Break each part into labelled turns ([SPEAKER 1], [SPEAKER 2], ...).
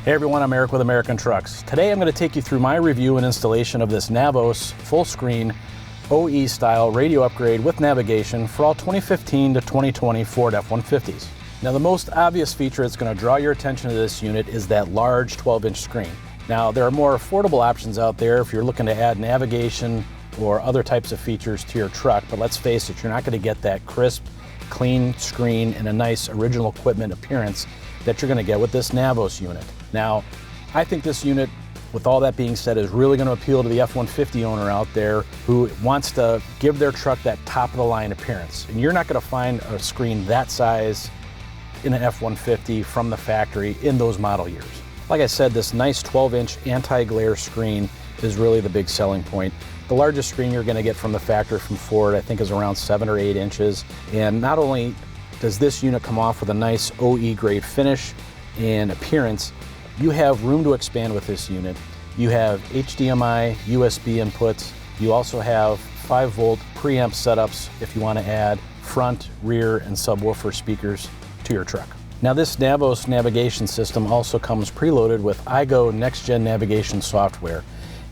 [SPEAKER 1] Hey everyone, I'm Eric with American Trucks. Today I'm going to take you through my review and installation of this Navos full screen OE style radio upgrade with navigation for all 2015 to 2020 Ford F-150s. Now the most obvious feature that's going to draw your attention to this unit is that large 12-inch screen. Now there are more affordable options out there if you're looking to add navigation or other types of features to your truck, but let's face it, you're not going to get that crisp, clean screen and a nice original equipment appearance that you're going to get with this Navos unit. Now, I think this unit, with all that being said, is really going to appeal to the F-150 owner out there who wants to give their truck that top-of-the-line appearance. And you're not going to find a screen that size in an F-150 from the factory in those model years. Like I said, this nice 12-inch anti-glare screen is really the big selling point. The largest screen you're going to get from the factory from Ford, I think, is around 7 or 8 inches. And not only does this unit come off with a nice OE grade finish and appearance, you have room to expand with this unit. You have HDMI, USB inputs. You also have 5-volt preamp setups if you want to add front, rear, and subwoofer speakers to your truck. Now this Navos navigation system also comes preloaded with iGo next-gen navigation software.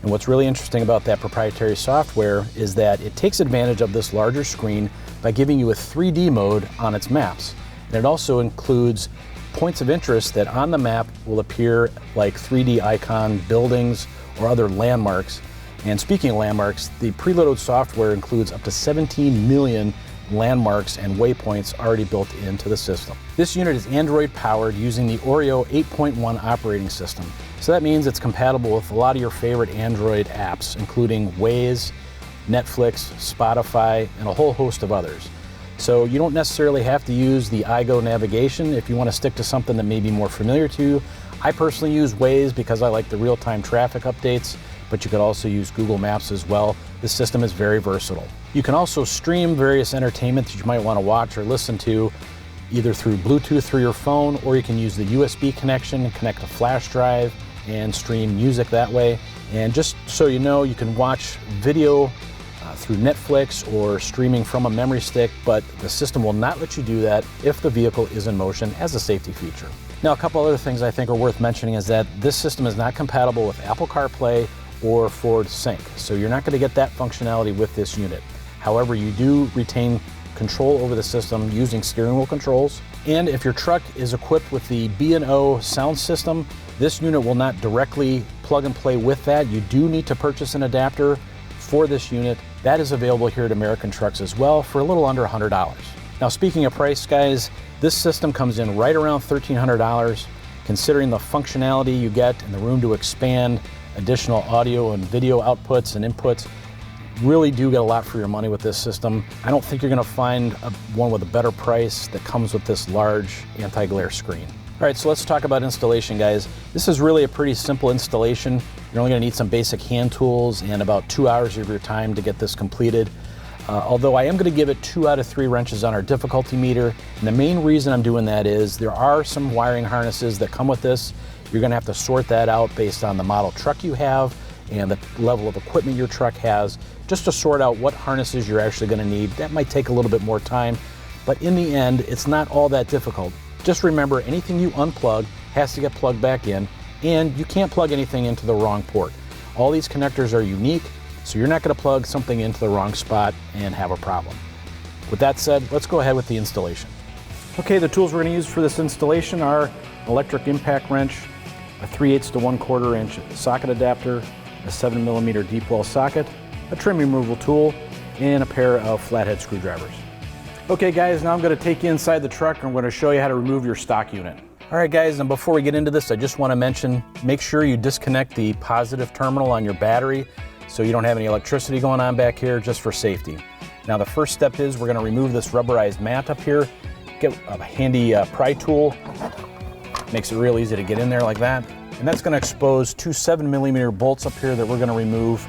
[SPEAKER 1] And what's really interesting about that proprietary software is that it takes advantage of this larger screen by giving you a 3D mode on its maps. And it also includes points of interest that on the map will appear like 3D icon buildings or other landmarks. And speaking of landmarks, the preloaded software includes up to 17 million landmarks and waypoints already built into the system. This unit is Android powered using the Oreo 8.1 operating system. So that means it's compatible with a lot of your favorite Android apps, including Waze, Netflix, Spotify, and a whole host of others. So you don't necessarily have to use the iGo navigation if you want to stick to something that may be more familiar to you. I personally use Waze because I like the real-time traffic updates, but you could also use Google Maps as well. This system is very versatile. You can also stream various entertainment that you might want to watch or listen to either through Bluetooth through your phone, or you can use the USB connection and connect a flash drive and stream music that way. And just so you know, you can watch video through Netflix or streaming from a memory stick, but the system will not let you do that if the vehicle is in motion as a safety feature. Now, a couple other things I think are worth mentioning is that this system is not compatible with Apple CarPlay or Ford Sync, so you're not going to get that functionality with this unit. However, you do retain control over the system using steering wheel controls. And if your truck is equipped with the B&O sound system, this unit will not directly plug and play with that. You do need to purchase an adapter for this unit. That is available here at American Trucks as well for a little under $100. Now, speaking of price, guys, this system comes in right around $1,300. Considering the functionality you get and the room to expand additional audio and video outputs and inputs, really do get a lot for your money with this system. I don't think you're going to find one with a better price that comes with this large anti-glare screen. All right, so let's talk about installation, guys. This is really a pretty simple installation. You're only going to need some basic hand tools and about 2 hours of your time to get this completed. Although I am going to give it 2 out of 3 wrenches on our difficulty meter. And the main reason I'm doing that is there are some wiring harnesses that come with this. You're going to have to sort that out based on the model truck you have and the level of equipment your truck has, just to sort out what harnesses you're actually going to need. That might take a little bit more time, but in the end, it's not all that difficult. Just remember, anything you unplug has to get plugged back in, and you can't plug anything into the wrong port. All these connectors are unique, so you're not going to plug something into the wrong spot and have a problem. With that said, let's go ahead with the installation. Okay, the tools we're going to use for this installation are an electric impact wrench, a 3/8 to 1/4 inch socket adapter, a 7mm deep well socket, a trim removal tool, and a pair of flathead screwdrivers. Okay guys, now I'm going to take you inside the truck and I'm going to show you how to remove your stock unit. All right guys, and before we get into this, I just want to mention, make sure you disconnect the positive terminal on your battery so you don't have any electricity going on back here, just for safety. Now the first step is we're going to remove this rubberized mat up here. Get a handy pry tool. Makes it real easy to get in there like that. And that's going to expose 2 7mm bolts up here that we're going to remove,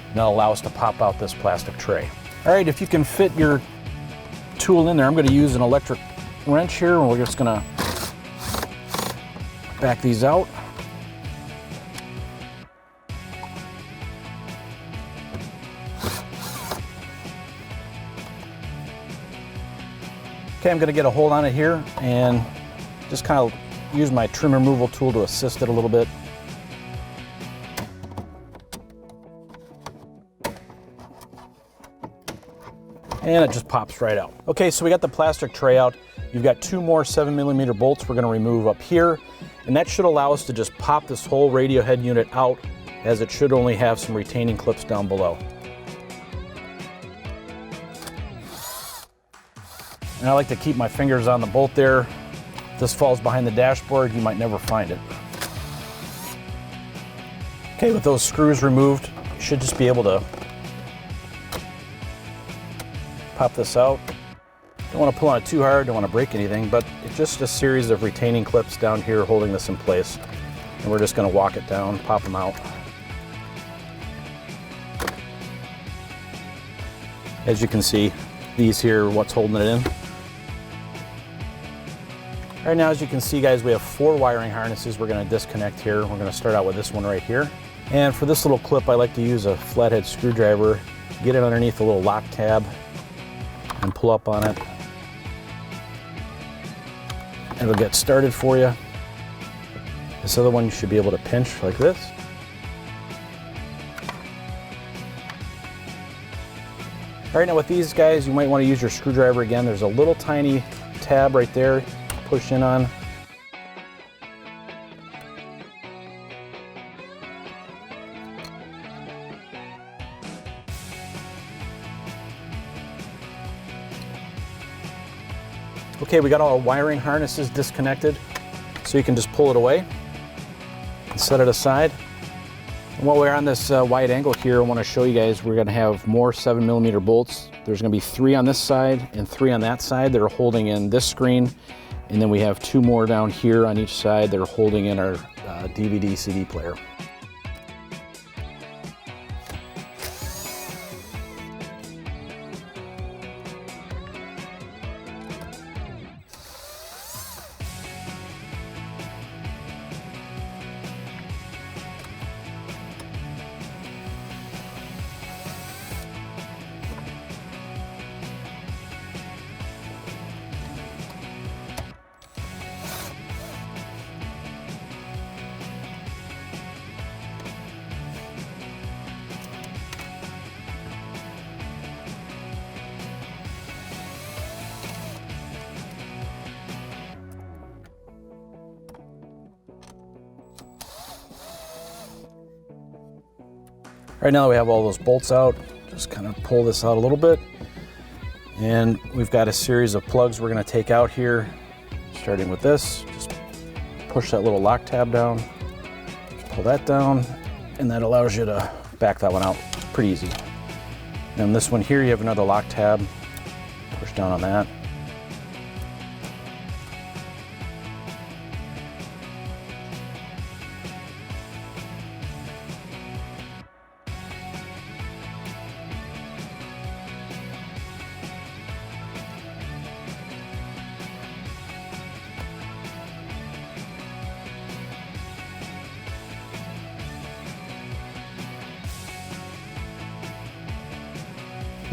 [SPEAKER 1] and that'll allow us to pop out this plastic tray. All right, if you can fit your tool in there, I'm going to use an electric wrench here, and we're just going to back these out. Okay, I'm going to get a hold on it here and just kind of use my trim removal tool to assist it a little bit. And it just pops right out. Okay, so we got the plastic tray out. You've got 2 more 7mm bolts we're gonna remove up here, and that should allow us to just pop this whole radio head unit out, as it should only have some retaining clips down below. And I like to keep my fingers on the bolt there. If this falls behind the dashboard, you might never find it. Okay, with those screws removed, you should just be able to pop this out. Don't want to pull on it too hard, don't want to break anything, but it's just a series of retaining clips down here holding this in place. And we're just going to walk it down, pop them out. As you can see, these here are what's holding it in. Right now, as you can see, guys, we have 4 wiring harnesses we're going to disconnect here. We're going to start out with this one right here. And for this little clip, I like to use a flathead screwdriver, get it underneath a little lock tab, and pull up on it. It'll get started for you. This other one you should be able to pinch like this. All right, now with these guys, you might want to use your screwdriver again. There's a little tiny tab right there, push in on. Okay, we got all our wiring harnesses disconnected, so you can just pull it away and set it aside. And while we're on this wide angle here, I want to show you guys we're going to have more 7mm bolts. There's going to be 3 on this side and 3 on that side that are holding in this screen. And then we have 2 more down here on each side that are holding in our DVD CD player. Right now we have all those bolts out. Just kind of pull this out a little bit. And we've got a series of plugs we're going to take out here. Starting with this, just push that little lock tab down, pull that down, and that allows you to back that one out pretty easy. And this one here, you have another lock tab, push down on that.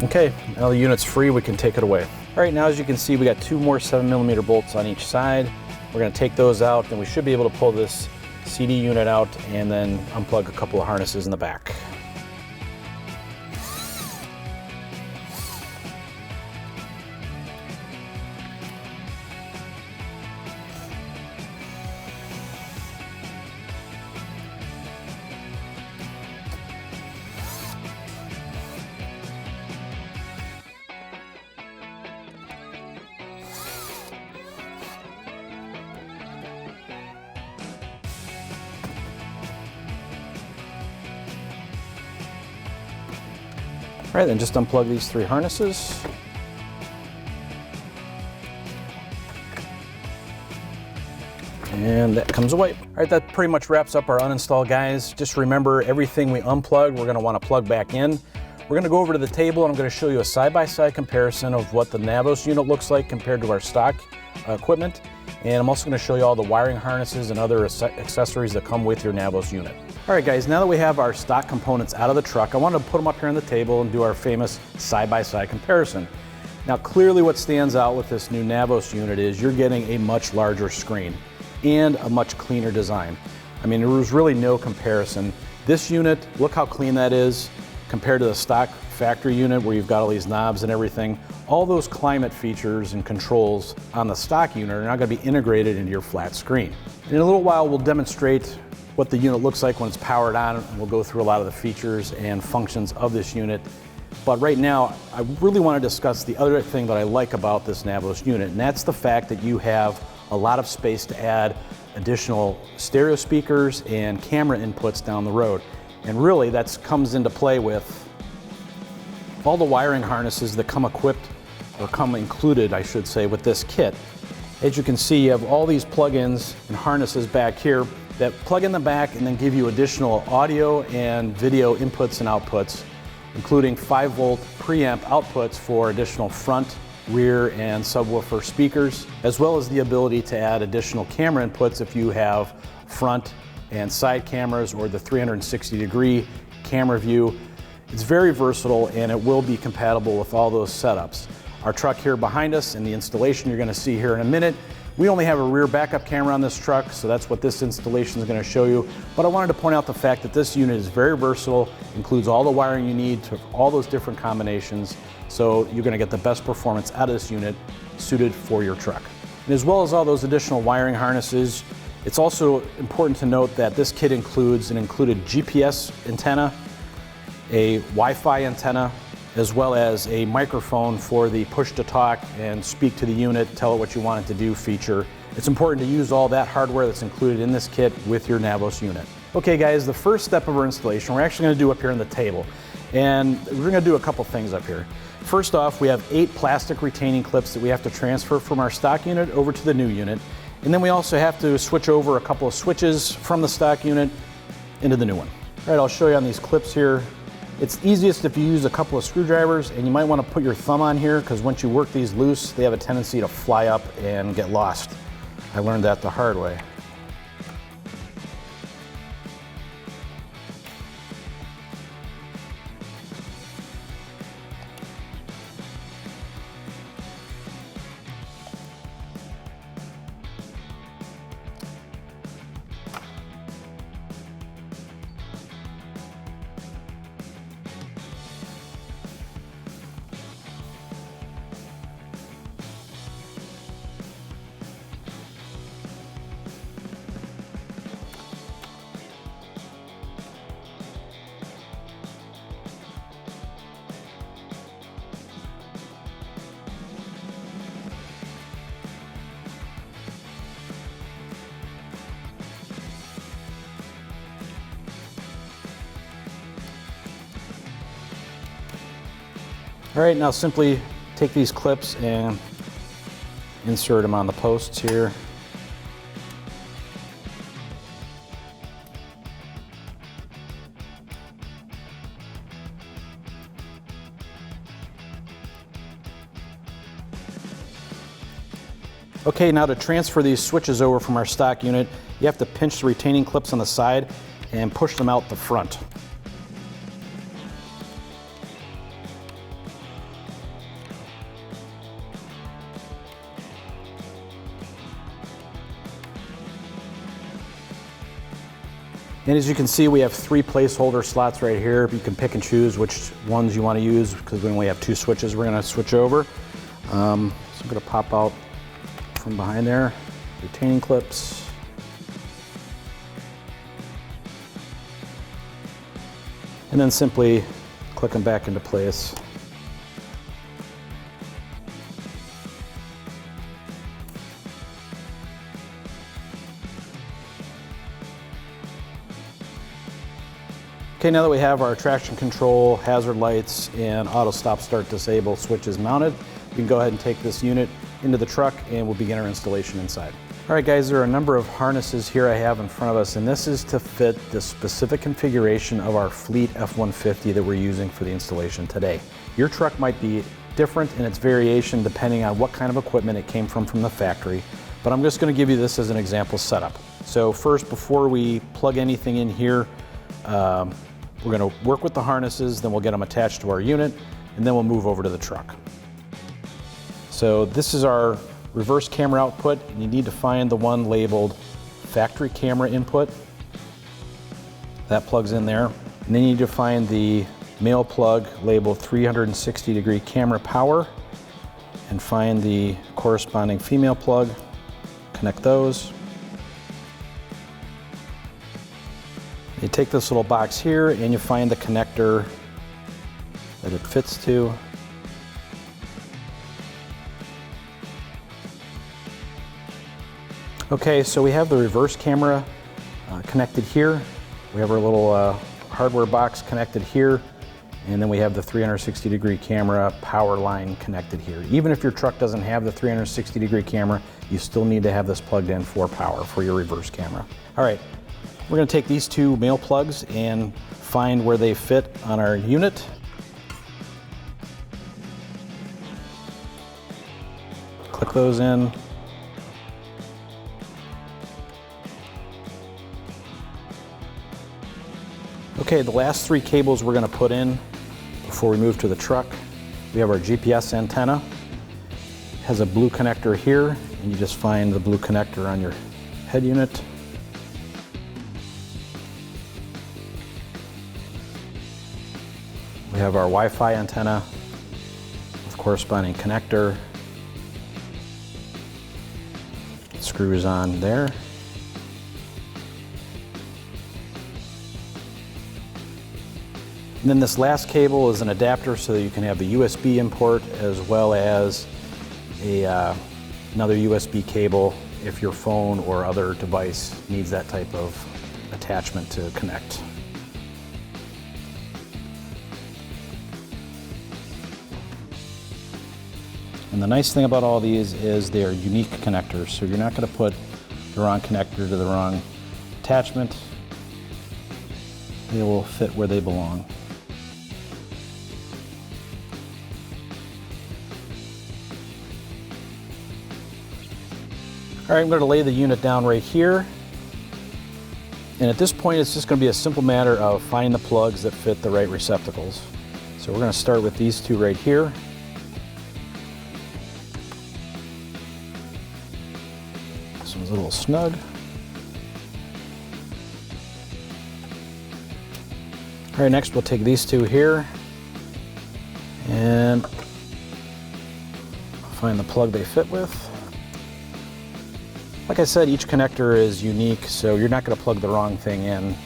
[SPEAKER 1] Okay, now the unit's free, we can take it away. All right, now as you can see, we got 2 more 7mm bolts on each side. We're gonna take those out, and we should be able to pull this CD unit out and then unplug a couple of harnesses in the back. All right, then just unplug these 3 harnesses. And that comes away. All right, that pretty much wraps up our uninstall, guys. Just remember, everything we unplug, we're gonna wanna plug back in. We're gonna go over to the table and I'm gonna show you a side-by-side comparison of what the Navos unit looks like compared to our stock equipment. And I'm also gonna show you all the wiring harnesses and other accessories that come with your Navos unit. All right, guys, now that we have our stock components out of the truck, I wanted to put them up here on the table and do our famous side-by-side comparison. Now, clearly what stands out with this new Navos unit is you're getting a much larger screen. and a much cleaner design. I mean, there was really no comparison. This unit, look how clean that is compared to the stock factory unit where you've got all these knobs and everything. All those climate features and controls on the stock unit are now going to be integrated into your flat screen. In a little while, we'll demonstrate what the unit looks like when it's powered on, and we'll go through a lot of the features and functions of this unit. But right now, I really want to discuss the other thing that I like about this Navos unit, and that's the fact that you have a lot of space to add additional stereo speakers and camera inputs down the road. And really, that comes into play with all the wiring harnesses that come equipped, or come included, I should say, with this kit. As you can see, you have all these plugins and harnesses back here that plug in the back and then give you additional audio and video inputs and outputs, including 5-volt preamp outputs for additional front, rear, and subwoofer speakers, as well as the ability to add additional camera inputs if you have front and side cameras or the 360-degree camera view. It's very versatile, and it will be compatible with all those setups. Our truck here behind us and the installation you're going to see here in a minute, we only have a rear backup camera on this truck, so that's what this installation is going to show you. But I wanted to point out the fact that this unit is very versatile, includes all the wiring you need to all those different combinations, so you're going to get the best performance out of this unit suited for your truck. And as well as all those additional wiring harnesses, it's also important to note that this kit includes an included GPS antenna, a Wi-Fi antenna, as well as a microphone for the push-to-talk and speak to the unit, tell it what you want it to do feature. It's important to use all that hardware that's included in this kit with your Navos unit. Okay guys, the first step of our installation we're actually going to do up here on the table. And we're going to do a couple things up here. First off, we have 8 plastic retaining clips that we have to transfer from our stock unit over to the new unit. And then we also have to switch over a couple of switches from the stock unit into the new one. All right, I'll show you on these clips here. It's easiest if you use a couple of screwdrivers, and you might want to put your thumb on here because once you work these loose, they have a tendency to fly up and get lost. I learned that the hard way. All right, now simply take these clips and insert them on the posts here. Okay, now to transfer these switches over from our stock unit, you have to pinch the retaining clips on the side and push them out the front. And as you can see, we have 3 placeholder slots right here. You can pick and choose which ones you want to use because we only have 2 switches we're going to switch over. So I'm going to pop out from behind there, retaining clips. And then simply click them back into place. Okay, now that we have our traction control, hazard lights, and auto stop start disable switches mounted, we can go ahead and take this unit into the truck and we'll begin our installation inside. All right guys, there are a number of harnesses here I have in front of us, and this is to fit the specific configuration of our fleet F-150 that we're using for the installation today. Your truck might be different in its variation depending on what kind of equipment it came from the factory, but I'm just going to give you this as an example setup. So first, before we plug anything in here, we're going to work with the harnesses, then we'll get them attached to our unit, and then we'll move over to the truck. So this is our reverse camera output, and you need to find the one labeled factory camera input. That plugs in there. And then you need to find the male plug labeled 360-degree camera power and find the corresponding female plug. Connect those. You take this little box here and you find the connector that it fits to. Okay, so we have the reverse camera connected here. We have our little hardware box connected here, and then we have the 360-degree camera power line connected here. Even if your truck doesn't have the 360-degree camera, you still need to have this plugged in for power for your reverse camera. All right, we're gonna take these two male plugs and find where they fit on our unit. Click those in. Okay, the last three cables we're gonna put in before we move to the truck. We have our GPS antenna. It has a blue connector here, and you just find the blue connector on your head unit. We have our Wi-Fi antenna with corresponding connector. It screws on there. And then this last cable is an adapter so that you can have the USB import as well as another USB cable if your phone or other device needs that type of attachment to connect. And the nice thing about all these is they are unique connectors, so you're not going to put the wrong connector to the wrong attachment. They will fit where they belong. All right, I'm going to lay the unit down right here. And at this point, it's just going to be a simple matter of finding the plugs that fit the right receptacles. So we're going to start with these two right here. This one's a little snug. All right, next we'll take these two here and find the plug they fit with. Like I said, each connector is unique, so you're not going to plug the wrong thing in.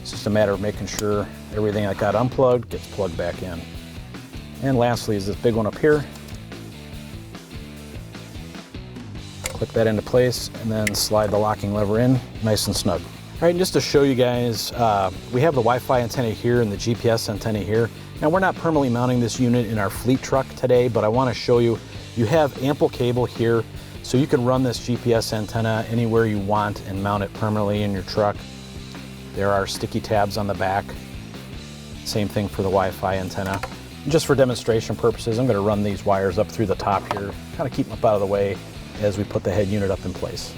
[SPEAKER 1] It's just a matter of making sure everything that got unplugged gets plugged back in. And lastly is this big one up here. Click that into place and then slide the locking lever in, nice and snug. All right, and just to show you guys, we have the Wi-Fi antenna here and the GPS antenna here. Now we're not permanently mounting this unit in our fleet truck today, but I want to show you, you have ample cable here. So you can run this GPS antenna anywhere you want and mount it permanently in your truck. There are sticky tabs on the back. Same thing for the Wi-Fi antenna. And just for demonstration purposes, I'm going to run these wires up through the top here, kind of keep them up out of the way as we put the head unit up in place.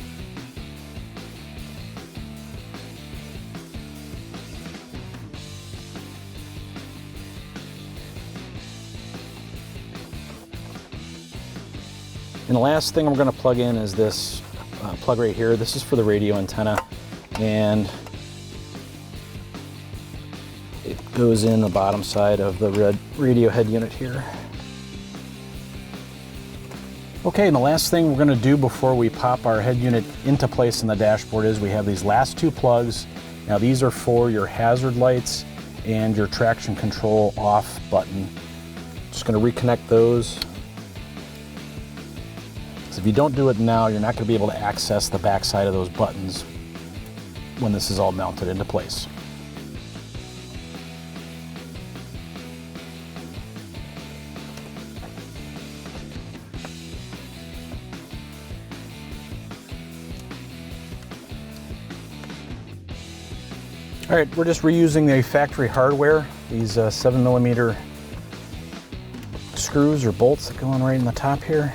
[SPEAKER 1] And the last thing we're going to plug in is this plug right here. This is for the radio antenna, and it goes in the bottom side of the radio head unit here. Okay, and the last thing we're going to do before we pop our head unit into place in the dashboard is we have these last two plugs. Now these are for your hazard lights and your traction control off button. Just going to reconnect those. If you don't do it now, you're not going to be able to access the back side of those buttons when this is all mounted into place. All right, we're just reusing the factory hardware, these 7mm screws or bolts that go on right in the top here.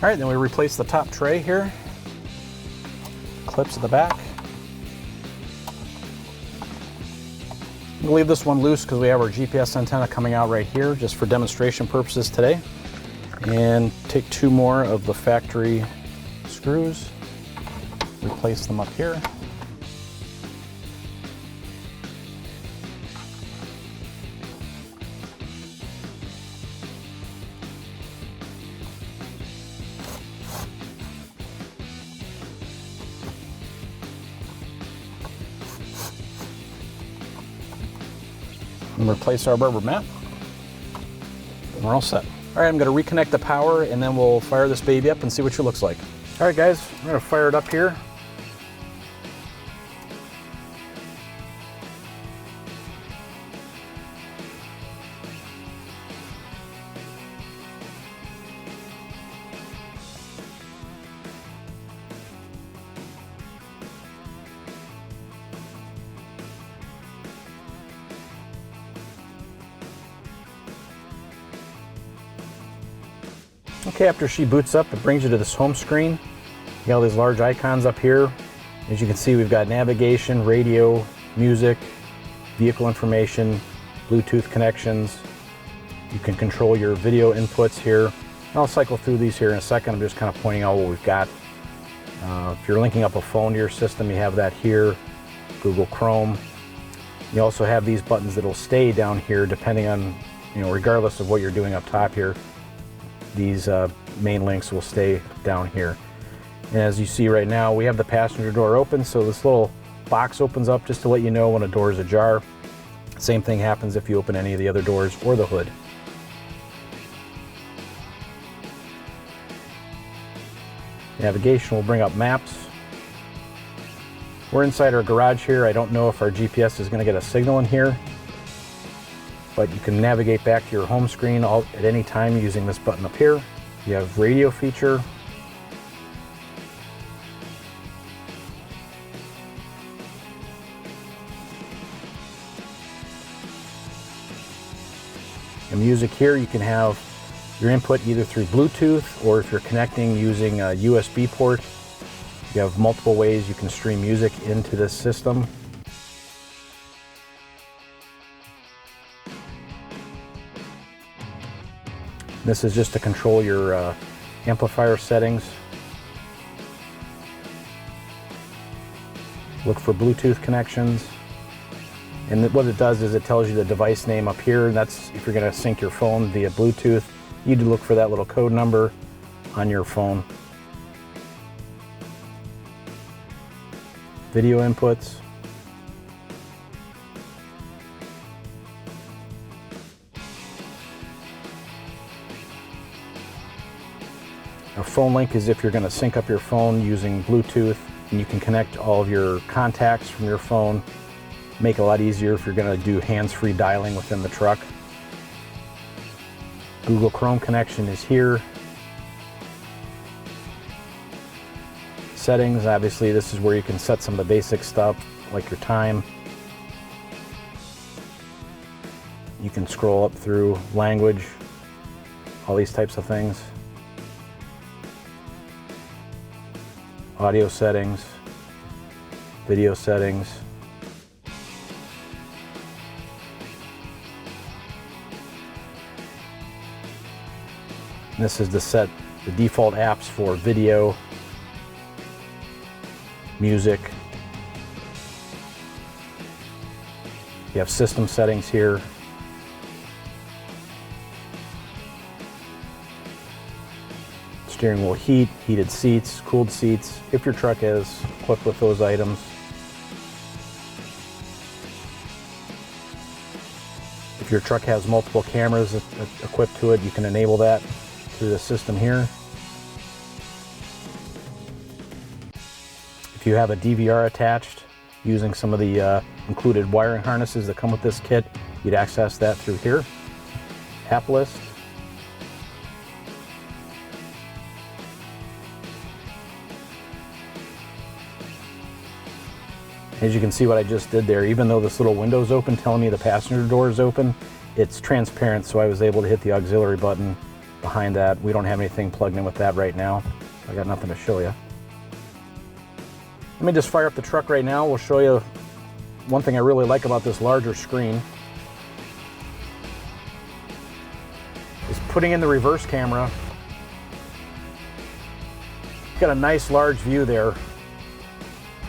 [SPEAKER 1] All right, then we replace the top tray here, clips at the back. We'll leave this one loose because we have our GPS antenna coming out right here just for demonstration purposes today. And take 2 more of the factory screws, replace them up here. And replace our rubber mat. And we're all set. All right, I'm gonna reconnect the power and then we'll fire this baby up and see what she looks like. All right guys, I'm gonna fire it up here. Okay, after she boots up, it brings you to this home screen. You got all these large icons up here. As you can see, we've got navigation, radio, music, vehicle information, Bluetooth connections. You can control your video inputs here. I'll cycle through these here in a second. I'm just kind of pointing out what we've got. If you're linking up a phone to your system, you have that here. Google Chrome. You also have these buttons that'll stay down here depending on, regardless of what you're doing up top here. These main links will stay down here. And as you see right now, we have the passenger door open, so this little box opens up just to let you know when a door is ajar. Same thing happens if you open any of the other doors or the hood. Navigation will bring up maps. We're inside our garage here. I don't know if our GPS is going to get a signal in here, but you can navigate back to your home screen at any time using this button up here. You have radio feature. And music here, you can have your input either through Bluetooth or if you're connecting using a USB port. You have multiple ways you can stream music into this system. This is just to control your amplifier settings. Look for Bluetooth connections. And what it does is it tells you the device name up here. And that's if you're going to sync your phone via Bluetooth. You need to look for that little code number on your phone. Video inputs. A phone link is if you're going to sync up your phone using Bluetooth, and you can connect all of your contacts from your phone. Make it a lot easier if you're going to do hands-free dialing within the truck. Google Chrome connection is here. Settings, obviously this is where you can set some of the basic stuff like your time. You can scroll up through language, all these types of things. Audio settings, video settings. And this is to set the default apps for video, music. You have system settings here. Steering wheel heat, heated seats, cooled seats, if your truck is equipped with those items. If your truck has multiple cameras equipped to it, you can enable that through the system here. If you have a DVR attached, using some of the included wiring harnesses that come with this kit, you'd access that through here. App list. As you can see what I just did there, even though this little window is open telling me the passenger door is open, it's transparent, so I was able to hit the auxiliary button behind that. We don't have anything plugged in with that right now. I got nothing to show you. Let me just fire up the truck right now. We'll show you one thing I really like about this larger screen is putting in the reverse camera. Got a nice large view there.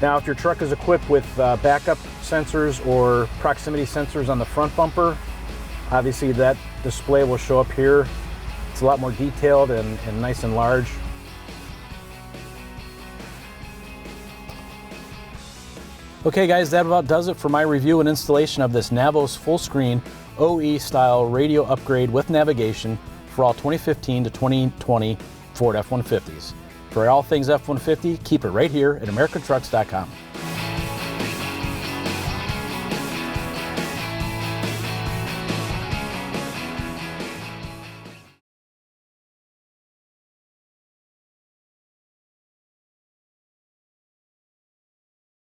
[SPEAKER 1] Now, if your truck is equipped with backup sensors or proximity sensors on the front bumper, obviously that display will show up here. It's a lot more detailed and nice and large. Okay guys, that about does it for my review and installation of this NAVOS full screen OE style radio upgrade with navigation for all 2015 to 2020 Ford F-150s. For all things F-150, keep it right here at AmericanTrucks.com.